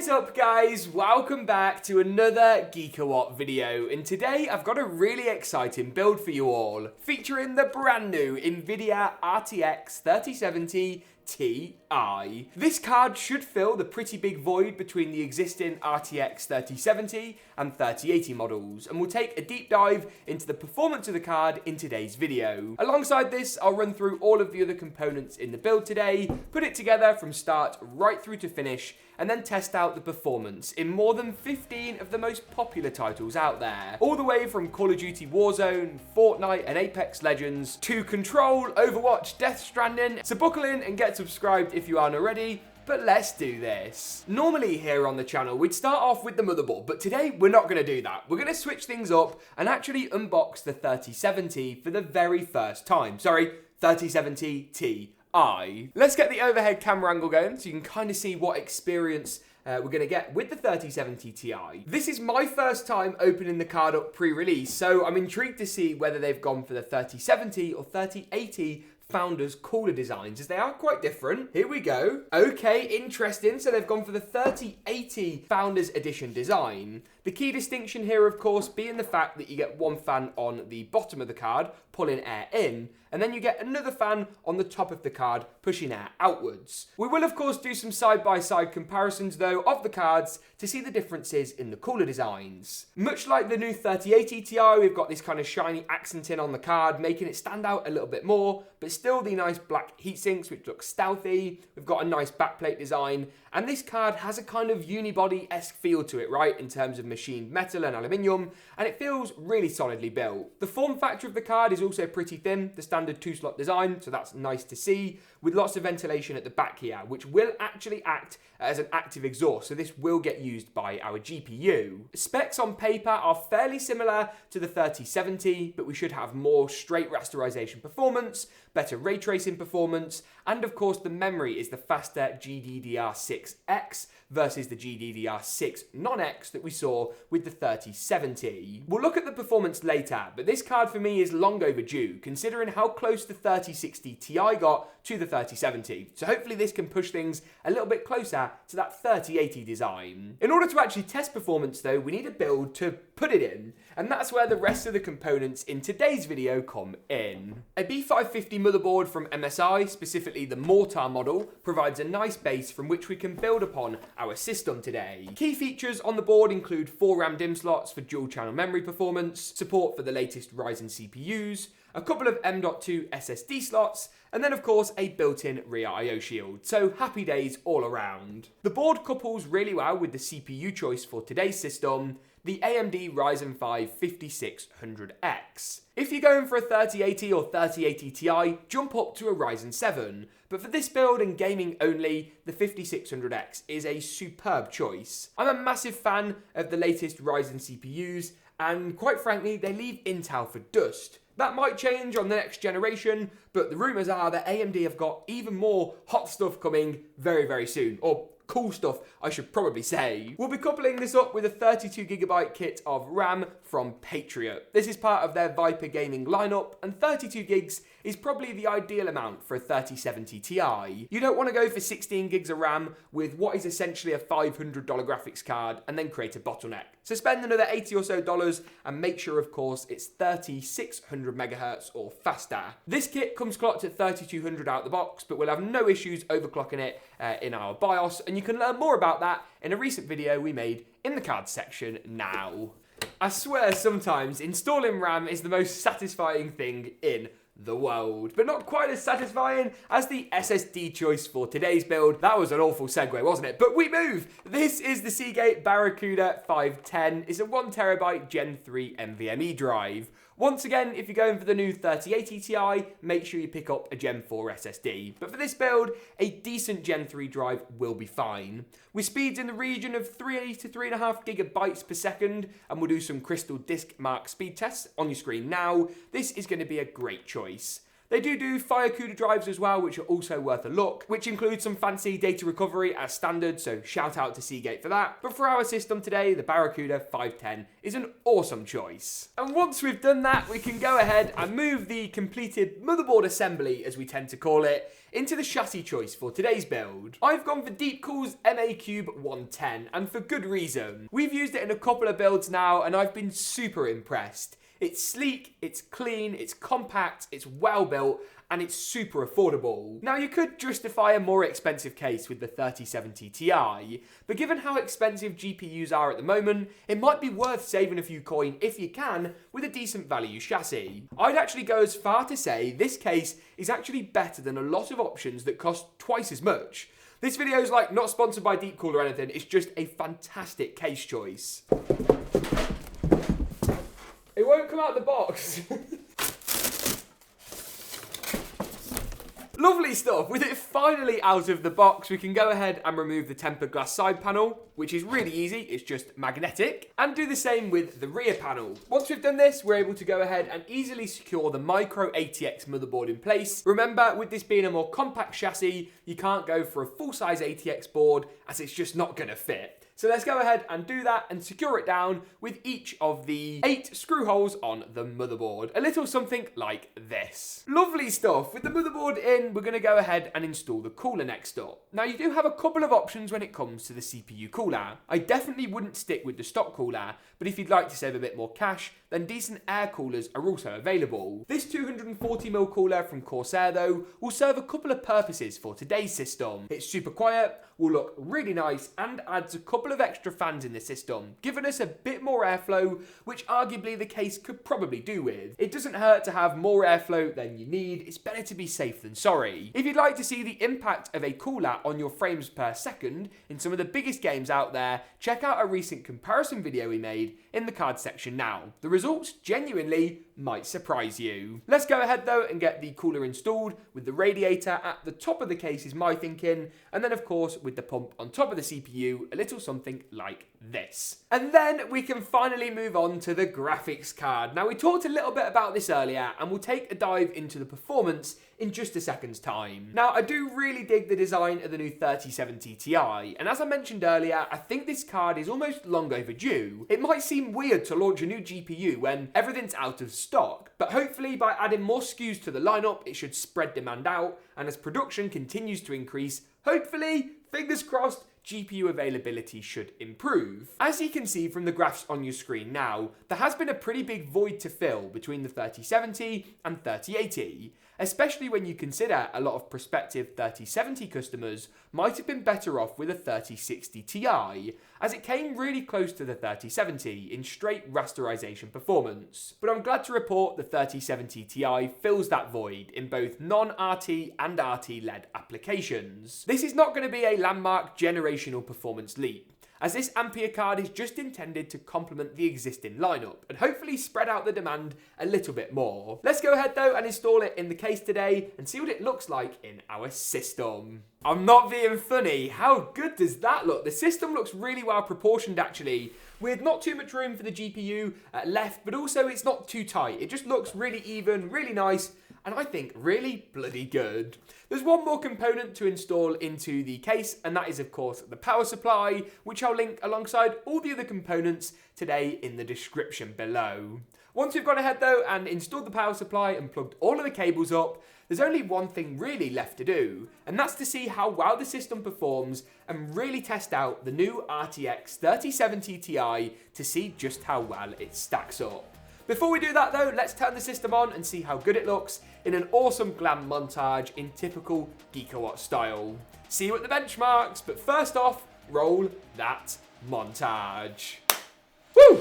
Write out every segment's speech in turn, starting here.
What is up, guys? Welcome back to another GeekaWhat video, and today I've got a really exciting build for you all, featuring the brand new NVIDIA RTX 3070Ti. This card should fill the pretty big void between the existing RTX 3070 and 3080 models, and we'll take a deep dive into the performance of the card in today's video. Alongside this, I'll run through all of the other components in the build today, put it together from start right through to finish, and then test out the performance in more than 15 of the most popular titles out there. All the way from COD Warzone, Fortnite and Apex Legends, to Control, Overwatch, Stranding. So buckle in and get subscribed if you aren't already, but let's do this. Normally here on the channel, we'd start off with the motherboard, but today we're not gonna do that. We're gonna switch things up and actually unbox the 3070 for the very first time. Sorry, 3070Ti. Let's get the overhead camera angle going so you can kind of see what experience we're going to get with the 3070 Ti. This is my first time opening the card up pre-release, so I'm intrigued to see whether they've gone for the 3070 or 3080 founders cooler designs, as they are quite different. Here we go. Okay, interesting. So they've gone for the 3080 founders edition design. The key distinction here, of course, being the fact that you get one fan on the bottom of the card, pulling air in, and then you get another fan on the top of the card, pushing air outwards. We will, of course, do some side-by-side comparisons, though, of the cards to see the differences in the cooler designs. Much like the new 3080 Ti, we've got this kind of shiny accenting on the card, making it stand out a little bit more, but still the nice black heatsinks, which look stealthy. We've got a nice backplate design, and this card has a kind of unibody-esque feel to it, right, in terms of machined metal and aluminium, and it feels really solidly built. The form factor of the card is also pretty thin, the standard 2-slot design, so that's nice to see, with lots of ventilation at the back here, which will actually act as an active exhaust, so this will get used by our GPU. Specs on paper are fairly similar to the 3070, but we should have more straight rasterization performance, better ray tracing performance, and of course the memory is the faster GDDR6X versus the GDDR6 non-X that we saw with the 3070. We'll look at the performance later, but this card for me is long overdue, considering how close the 3060 Ti got to the 3070. So hopefully this can push things a little bit closer to that 3080 design. In order to actually test performance though, we need a build to put it in, and that's where the rest of the components in today's video come in. A B550 motherboard from MSI, specifically the Mortar model, provides a nice base from which we can build upon our system today. Key features on the board include 4 RAM DIMM slots for dual channel memory performance, support for the latest Ryzen CPUs, a couple of M.2 SSD slots, and then of course a built-in rear I/O shield, so happy days all around. The board couples really well with the CPU choice for today's system, the AMD Ryzen 5 5600X. If you're going for a 3080 or 3080 Ti, jump up to a Ryzen 7, but for this build and gaming only, the 5600X is a superb choice. I'm a massive fan of the latest Ryzen CPUs, and quite frankly, they leave Intel for dust. That might change on the next generation, but the rumours are that AMD have got even more hot stuff coming very, very soon, or cool stuff, I should probably say. We'll be coupling this up with a 32GB kit of RAM from Patriot. This is part of their Viper gaming lineup, and 32 gigs is probably the ideal amount for a 3070 Ti. You don't want to go for 16 gigs of RAM with what is essentially a $500 graphics card and then create a bottleneck. So spend another $80 or so and make sure, of course, it's 3600 megahertz or faster. This kit comes clocked at 3200 out the box, but we'll have no issues overclocking it in our BIOS, and you can learn more about that in a recent video we made in the cards section now. I swear sometimes installing RAM is the most satisfying thing in the world, but not quite as satisfying as the SSD choice for today's build. That was an awful segue, wasn't it? But we move! This is the Seagate Barracuda 510. It's a 1TB Gen 3 NVMe drive. Once again, if you're going for the new 3080 Ti, make sure you pick up a Gen 4 SSD. But for this build, a decent Gen 3 drive will be fine. With speeds in the region of 3 to 3.5 gigabytes per second, and we'll do some Crystal Disk Mark speed tests on your screen now, this is going to be a great choice. They do fire CUDA drives as well, which are also worth a look, which includes some fancy data recovery as standard, so shout out to Seagate for that. But for our system today, the Barracuda 510 is an awesome choice. And once we've done that, we can go ahead and move the completed motherboard assembly, as we tend to call it, into the chassis choice for today's build. I've gone for Deepcool's MA-Cube 110, and for good reason. We've used it in a couple of builds now, and I've been super impressed. It's sleek, it's clean, it's compact, it's well built, and it's super affordable. Now, you could justify a more expensive case with the 3070 Ti, but given how expensive GPUs are at the moment, it might be worth saving a few coin if you can with a decent value chassis. I'd actually go as far to say this case is actually better than a lot of options that cost twice as much. This video is like not sponsored by Deepcool or anything, it's just a fantastic case choice. It won't come out of the box. Lovely stuff. With it finally out of the box, we can go ahead and remove the tempered glass side panel, which is really easy. It's just magnetic. And do the same with the rear panel. Once we've done this, we're able to go ahead and easily secure the micro ATX motherboard in place. Remember, with this being a more compact chassis, you can't go for a full-size ATX board as it's just not going to fit. So let's go ahead and do that and secure it down with each of the 8 screw holes on the motherboard. A little something like this. Lovely stuff. With the motherboard in, we're going to go ahead and install the cooler next up. Now, you do have a couple of options when it comes to the CPU cooler. I definitely wouldn't stick with the stock cooler, but if you'd like to save a bit more cash, then decent air coolers are also available. This 240mm cooler from Corsair, though, will serve a couple of purposes for today's system. It's super quiet, will look really nice, and adds a couple of extra fans in the system, giving us a bit more airflow, which arguably the case could probably do with. It doesn't hurt to have more airflow than you need, it's better to be safe than sorry. If you'd like to see the impact of a cooler on your frames per second in some of the biggest games out there, check out a recent comparison video we made in the card section now. The results genuinely might surprise you. Let's go ahead though and get the cooler installed with the radiator at the top of the case is my thinking, and then of course with the pump on top of the CPU, a little something like this. And then we can finally move on to the graphics card. Now, we talked a little bit about this earlier and we'll take a dive into the performance in just a second's time. Now, I do really dig the design of the new 3070 Ti, and as I mentioned earlier, I think this card is almost long overdue. It might seem weird to launch a new GPU when everything's out of stock, but hopefully by adding more SKUs to the lineup, it should spread demand out, and as production continues to increase, hopefully, fingers crossed, GPU availability should improve. As you can see from the graphs on your screen now, there has been a pretty big void to fill between the 3070 and 3080, especially when you consider a lot of prospective 3070 customers might have been better off with a 3060 Ti, as it came really close to the 3070 in straight rasterization performance. But I'm glad to report the 3070 Ti fills that void in both non-RT and RT-led applications. This is not going to be a landmark generational performance leap, as this Ampere card is just intended to complement the existing lineup and hopefully spread out the demand a little bit more. Let's go ahead though and install it in the case today and see what it looks like in our system. I'm not being funny, how good does that look? The system looks really well proportioned actually, with not too much room for the GPU left, but also it's not too tight. It just looks really even, really nice, and I think really bloody good. There's one more component to install into the case, and that is of course the power supply, which I'll link alongside all the other components today in the description below. Once we've gone ahead though and installed the power supply and plugged all of the cables up, there's only one thing really left to do, and that's to see how well the system performs and really test out the new RTX 3070 Ti to see just how well it stacks up. Before we do that though, let's turn the system on and see how good it looks in an awesome glam montage in typical GeekaWhat style. See you at the benchmarks, but first off, roll that montage. Woo!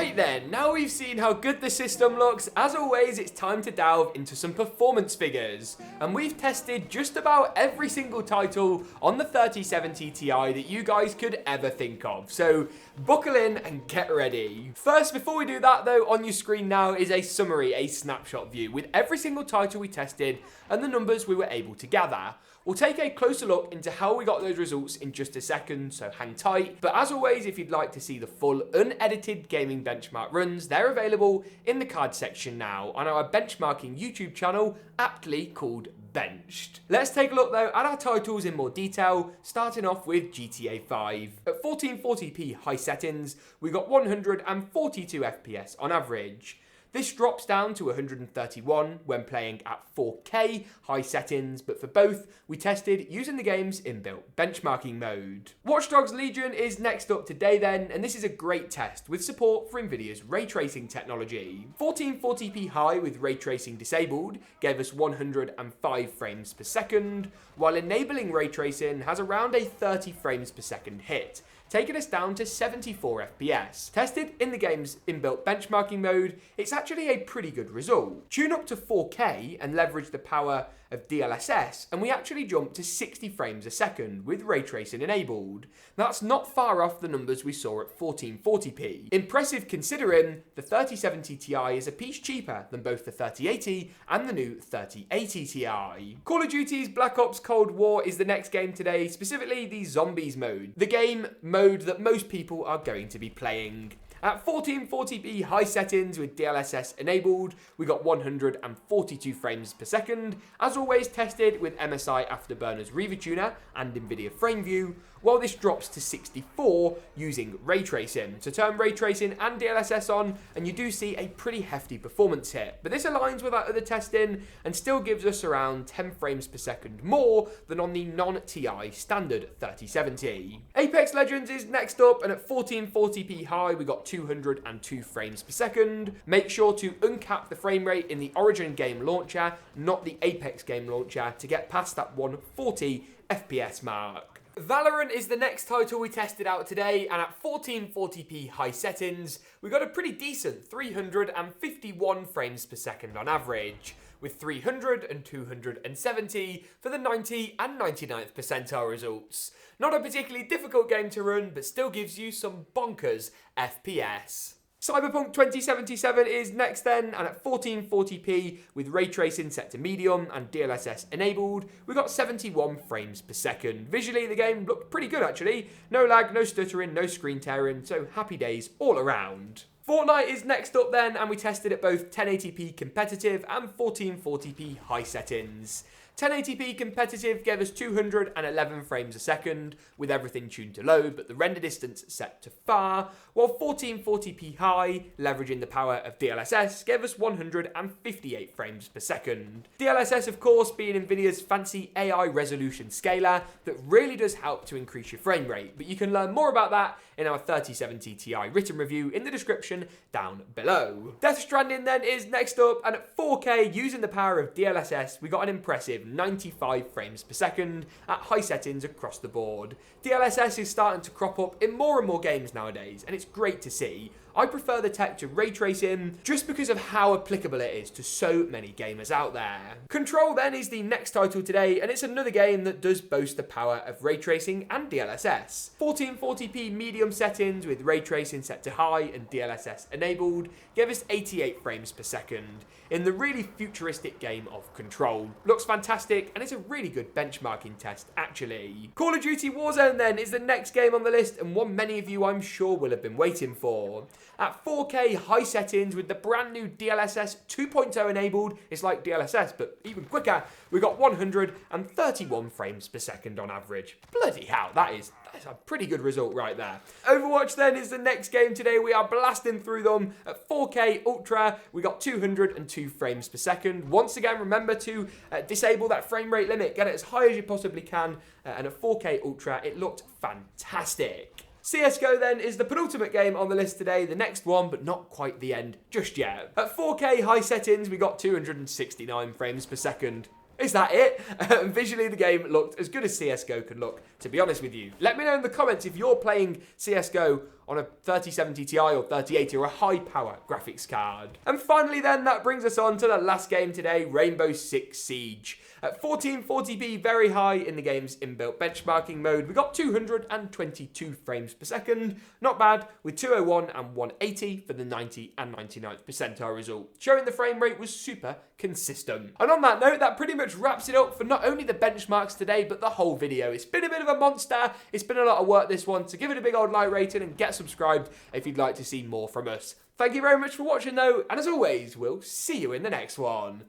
Right then, now we've seen how good the system looks, as always it's time to delve into some performance figures. And we've tested just about every single title on the 3070 Ti that you guys could ever think of. So buckle in and get ready. First, before we do that though, on your screen now is a summary, a snapshot view with every single title we tested and the numbers we were able to gather. We'll take a closer look into how we got those results in just a second, so hang tight. But as always, if you'd like to see the full unedited gaming benchmark runs, they're available in the card section now on our benchmarking YouTube channel, aptly called Benched. Let's take a look though at our titles in more detail, starting off with GTA 5. At 1440p high settings, we got 142 FPS on average. This drops down to 131 when playing at 4K high settings, but for both, we tested using the game's inbuilt benchmarking mode. Watch Dogs Legion is next up today then, and this is a great test with support for Nvidia's ray tracing technology. 1440p high with ray tracing disabled gave us 105 frames per second, while enabling ray tracing has around a 30 frames per second hit, taking us down to 74 FPS. Tested in the game's inbuilt benchmarking mode, it's actually a pretty good result. Tune up to 4K and leverage the power of DLSS, and we actually jumped to 60 frames a second with ray tracing enabled. That's not far off the numbers we saw at 1440p. Impressive considering the 3070 Ti is a piece cheaper than both the 3080 and the new 3080 Ti. Call of Duty's Black Ops Cold War is the next game today, specifically the Zombies mode, the game mode that most people are going to be playing. At 1440p high settings with DLSS enabled, we got 142 frames per second, as always tested with MSI Afterburner's Reaver Tuner and Nvidia FrameView, while this drops to 64 using ray tracing. So turn ray tracing and DLSS on and you do see a pretty hefty performance hit. But this aligns with our other testing and still gives us around 10 frames per second more than on the non-TI standard 3070. Apex Legends is next up, and at 1440p high we got 202 frames per second. Make sure to uncap the frame rate in the Origin game launcher, not the Apex game launcher, to get past that 140 FPS mark. Valorant is the next title we tested out today, and at 1440p high settings, we got a pretty decent 351 frames per second on average, with 300 and 270 for the 90 and 99th percentile results. Not a particularly difficult game to run, but still gives you some bonkers FPS. Cyberpunk 2077 is next then, and at 1440p with ray tracing set to medium and DLSS enabled, we got 71 frames per second. Visually, the game looked pretty good actually. No lag, no stuttering, no screen tearing, so happy days all around. Fortnite is next up then, and we tested at both 1080p competitive and 1440p high settings. 1080p competitive gave us 211 frames a second with everything tuned to low, but the render distance set to far, while 1440p high, leveraging the power of DLSS, gave us 158 frames per second. DLSS, of course, being Nvidia's fancy AI resolution scaler that really does help to increase your frame rate, but you can learn more about that in our 3070 Ti written review in the description down below. Death Stranding then is next up, and at 4K using the power of DLSS, we got an impressive 95 frames per second at high settings across the board. DLSS is starting to crop up in more and more games nowadays, and it's great to see. I prefer the tech to ray tracing just because of how applicable it is to so many gamers out there. Control then is the next title today, and it's another game that does boast the power of ray tracing and DLSS. 1440p medium settings with ray tracing set to high and DLSS enabled gave us 88 frames per second in the really futuristic game of Control. Looks fantastic, and it's a really good benchmarking test actually. Call of Duty Warzone then is the next game on the list, and one many of you I'm sure will have been waiting for. At 4K high settings with the brand new DLSS 2.0 enabled, it's like DLSS but even quicker, we got 131 frames per second on average. Bloody hell, that's a pretty good result right there. Overwatch then is the next game today. We are blasting through them at 4K Ultra. We got 202 frames per second. Once again, remember to disable that frame rate limit. Get it as high as you possibly can. And at 4K Ultra, it looked fantastic. CSGO then is the penultimate game on the list today, the next one, but not quite the end just yet. At 4K high settings, we got 269 frames per second. Is that it? Visually, the game looked as good as CSGO can look, to be honest with you. Let me know in the comments if you're playing CSGO on a 3070 Ti or 3080 or a high power graphics card. And finally then, that brings us on to the last game today, Rainbow Six Siege. At 1440p, very high in the game's inbuilt benchmarking mode, we got 222 frames per second. Not bad, with 201 and 180 for the 90 and 99th percentile result, showing the frame rate was super consistent. And on that note, that pretty much wraps it up for not only the benchmarks today, but the whole video. It's been a bit of a monster. It's been a lot of work, this one, so give it a big old like rating and get subscribed if you'd like to see more from us. Thank you very much for watching though, and as always, we'll see you in the next one.